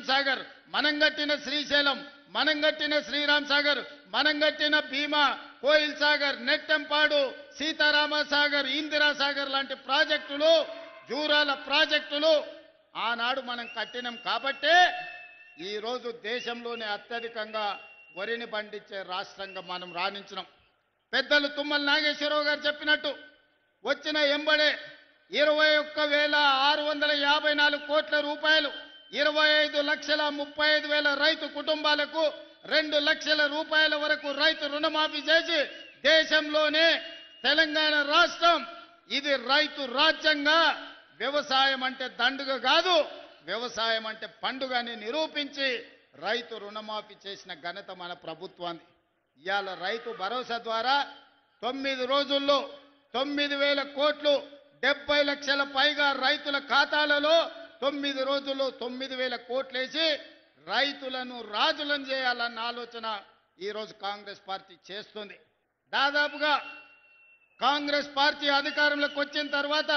సాగర్, మనం కట్టిన శ్రీశైలం, మనం కట్టిన శ్రీరామ్ సాగర్, మనం కట్టిన భీమా, కోయిల్ సాగర్, నెట్టెంపాడు, సీతారామ సాగర్, ఇందిరా సాగర్ లాంటి ప్రాజెక్టులు, జూరాల ప్రాజెక్టులు ఆనాడు మనం కట్టినాం కాబట్టే ఈరోజు దేశంలోనే అత్యధికంగా వరిని పండించే రాష్ట్రంగా మనం రాణించినాం. పెద్దలు తుమ్మల నాగేశ్వరరావు గారు చెప్పినట్టు వచ్చిన ఎంబడే 21,654 కోట్ల రూపాయలు 25,35,000 రైతు కుటుంబాలకు 2 లక్షల రూపాయల వరకు రైతు రుణమాఫీ చేసి దేశంలోనే తెలంగాణ రాష్ట్రం ఇది రైతు రాజ్యంగా, వ్యవసాయం అంటే దండుగ కాదు, వ్యవసాయం అంటే పండుగ అని నిరూపించి రైతు రుణమాఫీ చేసిన ఘనత మన ప్రభుత్వాన్ని. ఇవాళ రైతు భరోసా ద్వారా 9 రోజుల్లో 9,000 కోట్లు 70 లక్షల పైగా రైతుల ఖాతాలలో 9 రోజుల్లో 9,000 కోట్లేసి రైతులను రాజులను చేయాలన్న ఆలోచన ఈరోజు కాంగ్రెస్ పార్టీ చేస్తుంది. దాదాపుగా కాంగ్రెస్ పార్టీ అధికారంలోకి వచ్చిన తర్వాత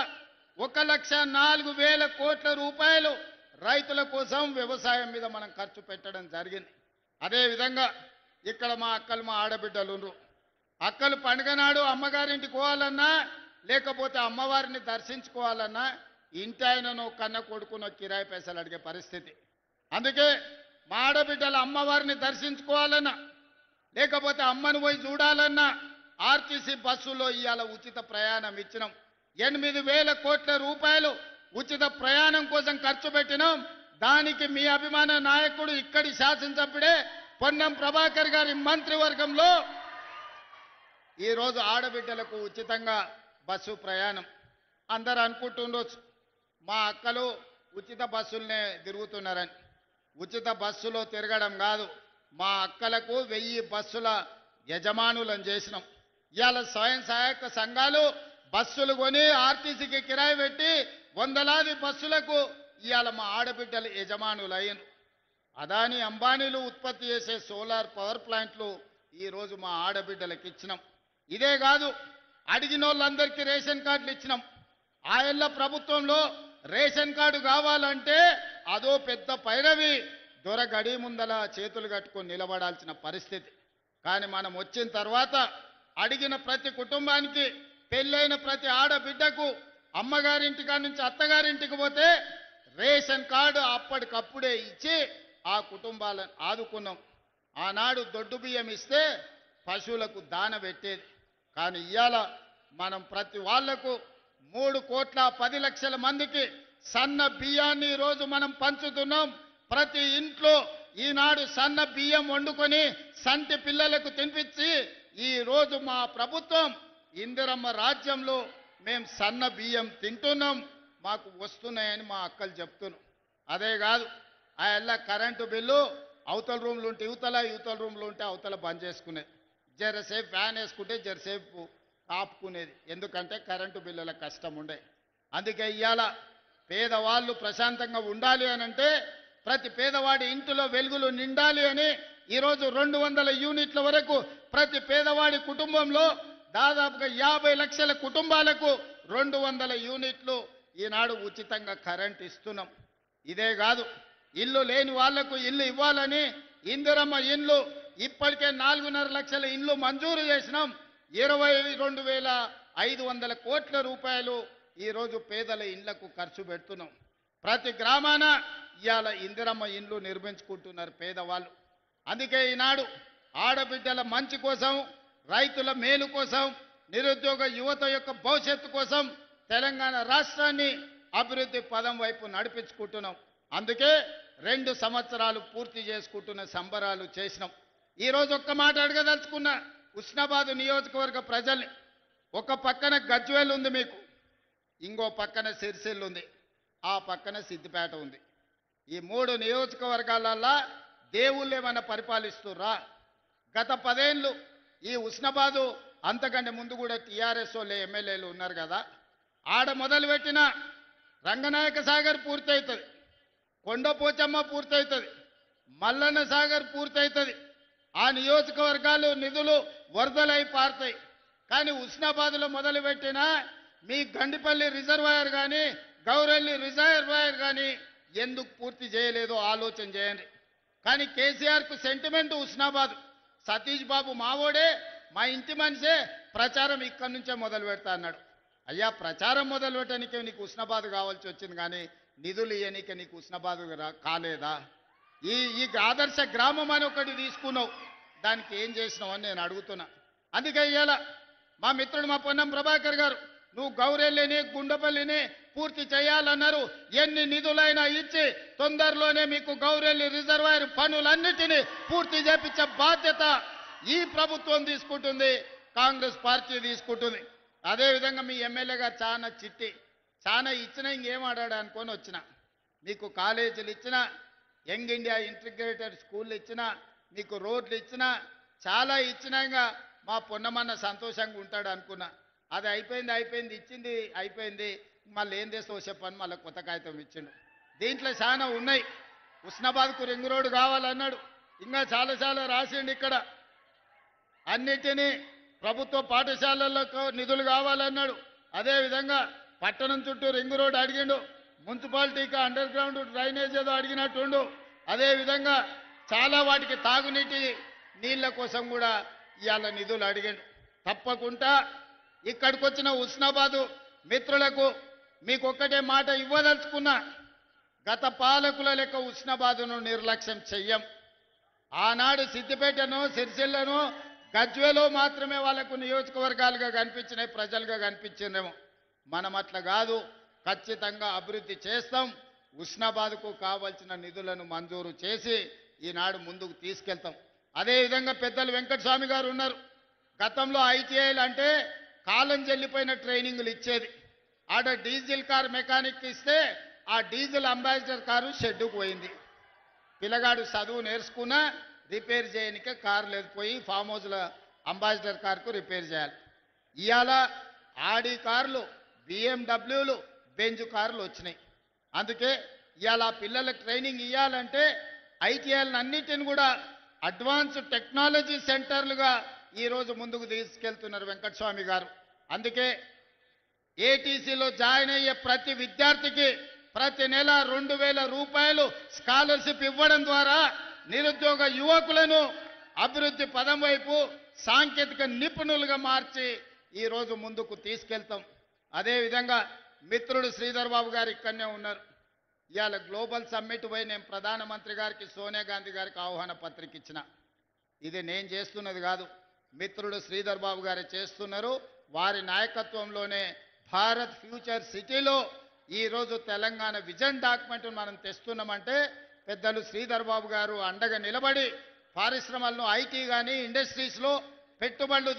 1,04,000 కోట్ల రూపాయలు రైతుల కోసం వ్యవసాయం మీద మనం ఖర్చు పెట్టడం జరిగింది. అదేవిధంగా ఇక్కడ మా అక్కలు మా ఆడబిడ్డలు ఉన్నారు. అక్కలు పండుగ నాడు అమ్మగారింటికి పోవాలన్నా లేకపోతే అమ్మవారిని దర్శించుకోవాలన్నా ఇంటి ఆయనను కన్న కొడుకునో కిరాయి పైసలు అడిగే పరిస్థితి. అందుకే మా ఆడబిడ్డలు అమ్మవారిని దర్శించుకోవాలన్నా లేకపోతే అమ్మను పోయి చూడాలన్నా ఆర్టీసీ బస్సులో ఇవాళ ఉచిత ప్రయాణం ఇచ్చినాం. 8,000 కోట్ల రూపాయలు ఉచిత ప్రయాణం కోసం ఖర్చు పెట్టినాం. దానికి మీ అభిమాన నాయకుడు ఇక్కడి శాసనసభ్యుడే పొన్నం ప్రభాకర్ గారి మంత్రివర్గంలో ఈరోజు ఆడబిడ్డలకు ఉచితంగా బస్సు ప్రయాణం. అందరూ అనుకుంటుండొచ్చు మా అక్కలు ఉచిత బస్సులనే తిరుగుతున్నారని. ఉచిత బస్సులో తిరగడం కాదు, మా అక్కలకు 1000 బస్సుల యజమానులను చేసినాం. ఇవాళ స్వయం సహాయక సంఘాలు బస్సులు కొని ఆర్టీసీకి కిరాయి పెట్టి వందలాది బస్సులకు ఇవాళ మా ఆడబిడ్డలు యజమానులు అయ్యారు. అదాని అంబానీలు ఉత్పత్తి చేసే సోలార్ పవర్ ప్లాంట్లు ఈరోజు మా ఆడబిడ్డలకు ఇచ్చినాం. ఇదే కాదు, అడిగిన వాళ్ళందరికీ రేషన్ కార్డులు ఇచ్చినాం. ఆయల్ల ప్రభుత్వంలో రేషన్ కార్డు కావాలంటే అదో పెద్ద పైరవి, దొర గడి ముందల చేతులు కట్టుకొని నిలబడాల్సిన పరిస్థితి. కానీ మనం వచ్చిన తర్వాత అడిగిన ప్రతి కుటుంబానికి, పెళ్ళైన ప్రతి ఆడబిడ్డకు అమ్మగారింటికా నుంచి అత్తగారింటికి పోతే రేషన్ కార్డు అప్పటికప్పుడే ఇచ్చి ఆ కుటుంబాలను ఆదుకున్నాం. ఆనాడు దొడ్డు బియ్యం ఇస్తే పశువులకు దాన పెట్టేది. కానీ ఇవాళ మనం ప్రతి వాళ్లకు 3,10,00,000 మందికి సన్న బియ్యాన్ని ఈరోజు మనం పంచుతున్నాం. ప్రతి ఇంట్లో ఈనాడు సన్న బియ్యం వండుకొని సంటి పిల్లలకు తినిపించి ఈరోజు మా ప్రభుత్వం ఇందిరమ్మ రాజ్యంలో మేము సన్న బియ్యం తింటున్నాం, మాకు వస్తున్నాయని మా అక్కలు చెప్తున్నాం. అదే కాదు, ఆ ఎల్ల కరెంటు బిల్లు అవతల రూమ్లు ఉంటే యువతల, యువతల రూమ్లు ఉంటే అవతల బంద్ చేసుకునేది. జరసేపు ఫ్యాన్ వేసుకుంటే జరసేపు ఆపుకునేది. ఎందుకంటే కరెంటు బిల్లుల కష్టం ఉండే. అందుకే ఇవాళ పేదవాళ్ళు ప్రశాంతంగా ఉండాలి అనంటే ప్రతి పేదవాడి ఇంటిలో వెలుగులు నిండాలి అని ఈరోజు 200 యూనిట్ల వరకు ప్రతి పేదవాడి కుటుంబంలో దాదాపుగా 50 లక్షల కుటుంబాలకు 200 యూనిట్లు ఈనాడు ఉచితంగా కరెంట్ ఇస్తున్నాం. ఇదే కాదు, ఇల్లు లేని వాళ్లకు ఇల్లు ఇవ్వాలని ఇందిరమ్మ ఇండ్లు ఇప్పటికే 4.5 లక్షల ఇండ్లు మంజూరు చేసినాం. 22,500 కోట్ల రూపాయలు ఈరోజు పేదల ఇండ్లకు ఖర్చు పెడుతున్నాం. ప్రతి గ్రామాన ఇవాళ ఇందిరమ్మ ఇండ్లు నిర్మించుకుంటున్నారు పేదవాళ్ళు. అందుకే ఈనాడు ఆడబిడ్డల మంచి కోసం, రైతుల మేలు కోసం, నిరుద్యోగ యువత యొక్క భవిష్యత్తు కోసం తెలంగాణ రాష్ట్రాన్ని అభివృద్ధి పదం వైపు నడిపించుకుంటున్నాం. అందుకే 2 సంవత్సరాలు పూర్తి చేసుకుంటున్న సంబరాలు చేసినాం. ఈరోజు ఒక్క మాట అడగదలుచుకున్న ఉస్నాబాద్ నియోజకవర్గ ప్రజల్ని. ఒక పక్కన గజ్వేల్ ఉంది మీకు, ఇంకో పక్కన సిరిసిల్ల ఉంది, ఆ పక్కన సిద్దిపేట ఉంది. ఈ 3 నియోజకవర్గాలల్లో దేవుళ్ళు ఏమైనా పరిపాలిస్తుర్రా? గత 10 ఏళ్ళు ఈ ఉస్నాబాదు, అంతకంటే ముందు కూడా టీఆర్ఎస్ వాళ్ళు ఎమ్మెల్యేలు ఉన్నారు కదా, ఆడ మొదలుపెట్టిన రంగనాయక సాగర్ పూర్తవుతుంది, కొండపోచమ్మ పూర్తవుతుంది, మల్లన్న సాగర్ పూర్తవుతుంది. ఆ నియోజకవర్గాలు నిధులు వరదలై పారుతాయి. కానీ ఉస్నాబాద్లో మొదలుపెట్టిన మీ గండిపల్లి రిజర్వాయర్ కానీ, గౌరెల్లి రిజర్వాయర్ కానీ ఎందుకు పూర్తి చేయలేదో ఆలోచన చేయండి. కానీ కేసీఆర్కు సెంటిమెంట్ హుస్నాబాద్. సతీష్ బాబు మావోడే, మా ఇంటి మనిషే, ప్రచారం ఇక్కడి నుంచే మొదలు పెడతా అన్నాడు. అయ్యా, ప్రచారం మొదలు పెట్టడానికి నీకు హుస్నాబాద్ కావాల్సి వచ్చింది, కానీ నిధులు ఇవ్వనీకి నీకు హుస్నాబాద్ కాలేదా? ఈ ఆదర్శ గ్రామం అని ఒకటి తీసుకున్నావు, దానికి ఏం చేసినావు అని నేను అడుగుతున్నా. అందుకే ఇవాళ మా మిత్రుడు మా పొన్నం ప్రభాకర్ గారు, నువ్వు గౌరెల్లిని గుండపల్లిని పూర్తి చేయాలన్నారు. ఎన్ని నిధులైనా ఇచ్చి తొందరలోనే మీకు గౌరెల్లి రిజర్వాయర్ పనులన్నిటినీ పూర్తి చేపించే బాధ్యత ఈ ప్రభుత్వం తీసుకుంటుంది, కాంగ్రెస్ పార్టీ తీసుకుంటుంది. అదేవిధంగా మీ ఎమ్మెల్యే గారు చాలా ఇచ్చినా ఇంకేం ఆడాడు అనుకొని వచ్చిన. మీకు కాలేజీలు ఇచ్చినా, యంగ్ ఇండియా ఇంటిగ్రేటెడ్ స్కూళ్ళు ఇచ్చినా, మీకు రోడ్లు ఇచ్చినా, చాలా ఇచ్చినాక మా పొన్నమన్న సంతోషంగా ఉంటాడు అనుకున్నా. అది అయిపోయింది, ఇచ్చింది అయిపోయింది, మళ్ళీ ఏం చేస్తావు చెప్పని మళ్ళీ కొత్త కాగితం ఇచ్చిండు. దీంట్లో చాలా ఉన్నాయి. హుస్నాబాద్కు రింగ్ రోడ్డు కావాలన్నాడు, ఇంకా చాలా రాసిండు. ఇక్కడ అన్నిటినీ ప్రభుత్వ పాఠశాలలకు నిధులు కావాలన్నాడు. అదేవిధంగా పట్టణం చుట్టూ రింగ్ రోడ్డు అడిగిండు, మున్సిపాలిటీకి అండర్ గ్రౌండ్ డ్రైనేజ్ ఏదో అడిగినట్టుండు. అదేవిధంగా చాలా వాటికి తాగునీటి నీళ్ల కోసం కూడా ఇవాళ నిధులు అడిగిండు. తప్పకుండా ఇక్కడికి వచ్చిన హుస్నాబాదు మిత్రులకు మీకు ఒక్కటే మాట ఇవ్వదలుచుకున్నా, గత పాలకుల లెక్క హుస్నాబాదును నిర్లక్ష్యం చెయ్యం. ఆనాడు సిద్దిపేటను, సిరిసిల్లను, గజ్వేలో మాత్రమే వాళ్లకు నియోజకవర్గాలుగా కనిపించినాయి, ప్రజలుగా కనిపించిందేమో. మనం అట్లా కాదు, ఖచ్చితంగా అభివృద్ధి చేస్తాం. హుస్నాబాద్కు కావాల్సిన నిధులను మంజూరు చేసి ఈనాడు ముందుకు తీసుకెళ్తాం. అదేవిధంగా పెద్దలు వెంకటస్వామి గారు ఉన్నారు. గతంలో ఐటీఐలు అంటే కాలం చెల్లిపోయిన ట్రైనింగ్లు ఇచ్చేది. ఆడ డీజిల్ కార్ మెకానిక్ ఇస్తే ఆ డీజిల్ అంబాసిడర్ కారు షెడ్డుకు పోయింది. పిల్లగాడు చదువు నేర్చుకున్నా రిపేర్ చేయనికే కారు లేదు, పోయి ఫామ్ హౌస్ల అంబాసిడర్ కార్కు రిపేర్ చేయాలి. ఇవాళ ఆడి కార్లు, బిఎండబ్ల్యూలు, బెంజ్ కార్లు వచ్చినాయి. అందుకే ఇవాళ పిల్లలకు ట్రైనింగ్ ఇవ్వాలంటే ఐటీఐలను అన్నిటిని కూడా అడ్వాన్స్ టెక్నాలజీ సెంటర్లుగా ఈరోజు ముందుకు తీసుకెళ్తున్నారు వెంకటస్వామి గారు. అందుకే ఏటీసీలో జాయిన్ అయ్యే ప్రతి విద్యార్థికి ప్రతి నెల 2000 రూపాయలు స్కాలర్షిప్ ఇవ్వడం ద్వారా నిరుద్యోగ యువకులను అభివృద్ధి పదం వైపు సాంకేతిక నిపుణులుగా మార్చి ఈరోజు ముందుకు తీసుకెళ్తాం. అదేవిధంగా మిత్రుడు శ్రీధర్ బాబు గారు ఇక్కడనే ఉన్నారు. ఇవాళ గ్లోబల్ సమ్మిట్ పోయి నేను ప్రధానమంత్రి గారికి, సోనియా గాంధీ గారికి ఆహ్వాన పత్రిక ఇచ్చిన. ఇది నేను చేస్తున్నది కాదు, మిత్రుడు శ్రీధర్ బాబు గారు చేస్తున్నారు. వారి నాయకత్వంలోనే భారత్ ఫ్యూచర్ సిటీలో ఈరోజు తెలంగాణ విజన్ డాక్యుమెంట్ మనం తెస్తున్నామంటే పెద్దలు శ్రీధర్ బాబు గారు అండగా నిలబడి పారిశ్రమలను, ఐటీ కానీ ఇండస్ట్రీస్లో పెట్టుబడులు